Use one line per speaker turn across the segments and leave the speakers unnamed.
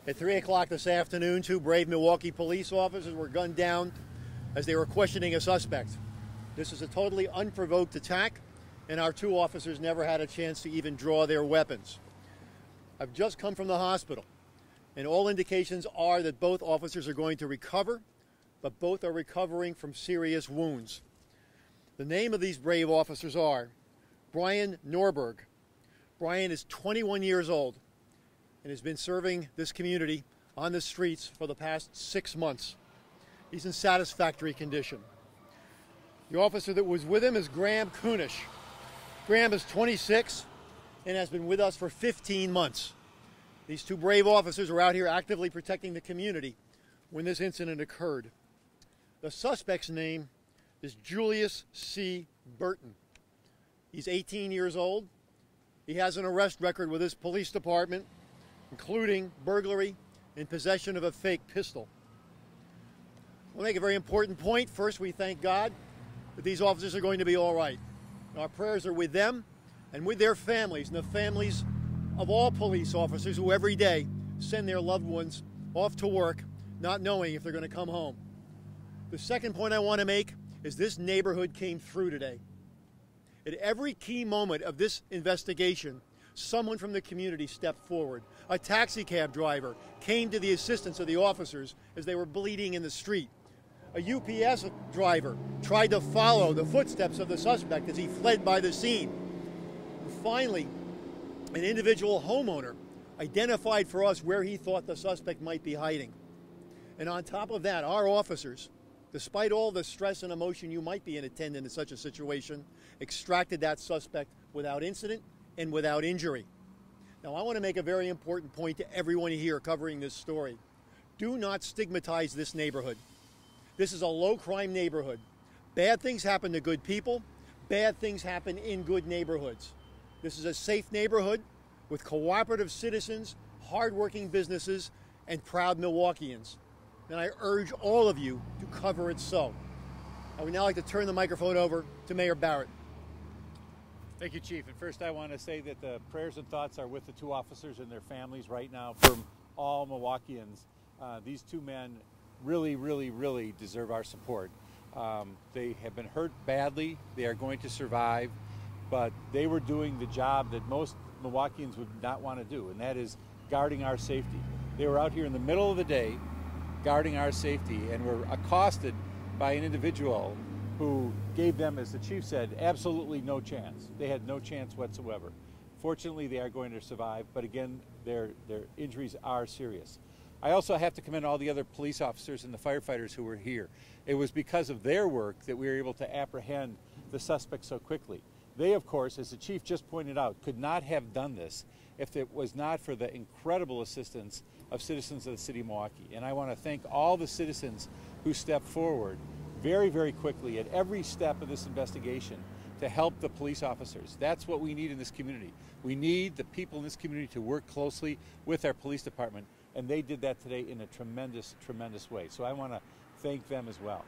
At 3 o'clock this afternoon, two brave Milwaukee police officers were gunned down as they were questioning a suspect. This is a totally unprovoked attack, and our two officers never had a chance to even draw their weapons. I've just come from the hospital, and all indications are that both officers are going to recover, but both are recovering from serious wounds. The name of these brave officers are Brian Norberg. Brian is 21 years old and has been serving this community on the streets for the past 6 months. He's in satisfactory condition. The officer that was with him is Graham Kunish. Graham is 26 and has been with us for 15 months. These two brave officers were out here actively protecting the community when this incident occurred. The suspect's name is Julius C. Burton. He's 18 years old. He has an arrest record with his police department, including burglary and possession of a fake pistol. We'll make a very important point. First, we thank God that these officers are going to be all right. Our prayers are with them and with their families and the families of all police officers who every day send their loved ones off to work not knowing if they're going to come home. The second point I want to make is this neighborhood came through today. At every key moment of this investigation, someone from the community stepped forward. A taxi cab driver came to the assistance of the officers as they were bleeding in the street. A UPS driver tried to follow the footsteps of the suspect as he fled by the scene. And finally, an individual homeowner identified for us where he thought the suspect might be hiding. And on top of that, our officers, despite all the stress and emotion you might be in attendant in such a situation, extracted that suspect without incident and without injury. Now, I want to make a very important point to everyone here covering this story. Do not stigmatize this neighborhood. This is a low-crime neighborhood. Bad things happen to good people. Bad things happen in good neighborhoods. This is a safe neighborhood with cooperative citizens, hardworking businesses, and proud Milwaukeeans. And I urge all of you to cover it so. I would now like to turn the microphone over to Mayor Barrett.
Thank you, Chief. And first I want to say that the prayers and thoughts are with the two officers and their families right now from all Milwaukeeans. These two men really deserve our support. They have been hurt badly. They are going to survive, but they were doing the job that most Milwaukeeans would not want to do, and that is guarding our safety. They were out here in the middle of the day guarding our safety and were accosted by an individual who gave them, as the chief said, absolutely no chance. They had no chance whatsoever. Fortunately, they are going to survive, but again, their injuries are serious. I also have to commend all the other police officers and the firefighters who were here. It was because of their work that we were able to apprehend the suspect so quickly. They, of course, as the chief just pointed out, could not have done this if it was not for the incredible assistance of citizens of the city of Milwaukee. And I want to thank all the citizens who stepped forward very quickly at every step of this investigation to help the police officers. That's what we need in this community. We need the people in this community to work closely with our police department, and they did that today in a tremendous way. So I want to thank them as well.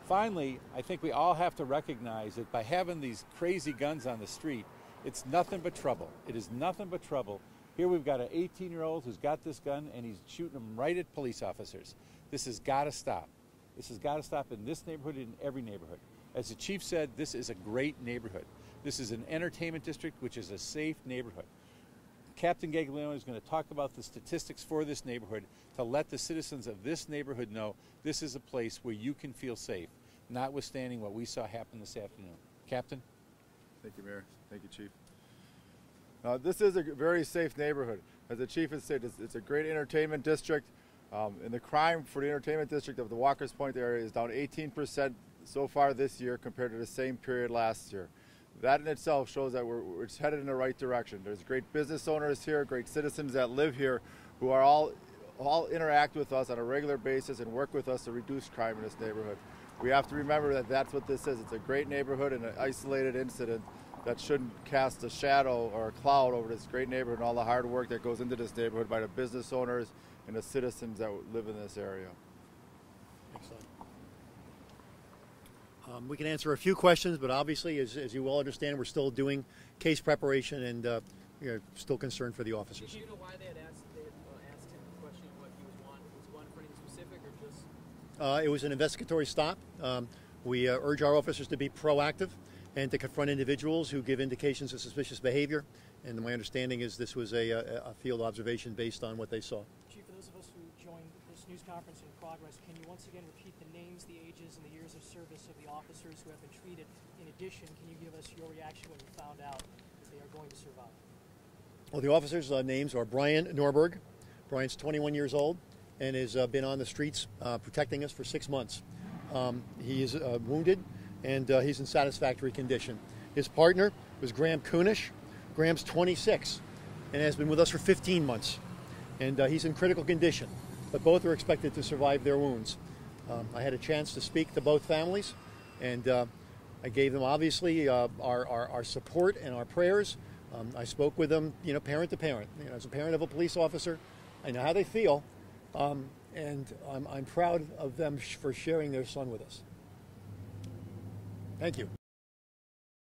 Finally, I think we all have to recognize that by having these crazy guns on the street, it's nothing but trouble. It is nothing but trouble. Here we've got an 18-year-old who's got this gun and he's shooting them right at police officers. This has got to stop. This has got to stop in this neighborhood and in every neighborhood. As the chief said, this is a great neighborhood. This is an entertainment district, which is a safe neighborhood. Captain Gaglione is going to talk about the statistics for this neighborhood to let the citizens of this neighborhood know this is a place where you can feel safe, notwithstanding what we saw happen this afternoon. Captain?
Thank you, Mayor. Thank you, Chief. This is a very safe neighborhood. As the Chief has said, it's a great entertainment district. And the crime for the entertainment district of the Walker's Point area is down 18% so far this year compared to the same period last year. That in itself shows that we're headed in the right direction. There's great business owners here, great citizens that live here who are all interact with us on a regular basis and work with us to reduce crime in this neighborhood. We have to remember that that's what this is. It's a great neighborhood and an isolated incident that shouldn't cast a shadow or a cloud over this great neighborhood and all the hard work that goes into this neighborhood by the business owners and the citizens that live in this area.
Excellent. We can answer a few questions, but obviously, as you well understand, we're still doing case preparation and still concerned for the officers.
Do you know why they had asked him
It was an investigatory stop. We urge our officers to be proactive and to confront individuals who give indications of suspicious behavior. And my understanding is this was a field observation based on what they saw.
Chief, for those of us who joined this news conference in progress, can you once again repeat the names, the ages, and the years of service of the officers who have been treated? In addition, can you give us your reaction when you found out that they are going to survive?
Well, the officers' names are Brian Norberg. Brian's 21 years old and has been on the streets protecting us for 6 months. He is wounded and he's in satisfactory condition. His partner was Graham Kunish. Graham's 26 and has been with us for 15 months. And he's in critical condition, but both are expected to survive their wounds. I had a chance to speak to both families, and I gave them, obviously, our support and our prayers. I spoke with them, parent to parent. As a parent of a police officer, I know how they feel, and I'm proud of them for sharing their son with us. Thank you.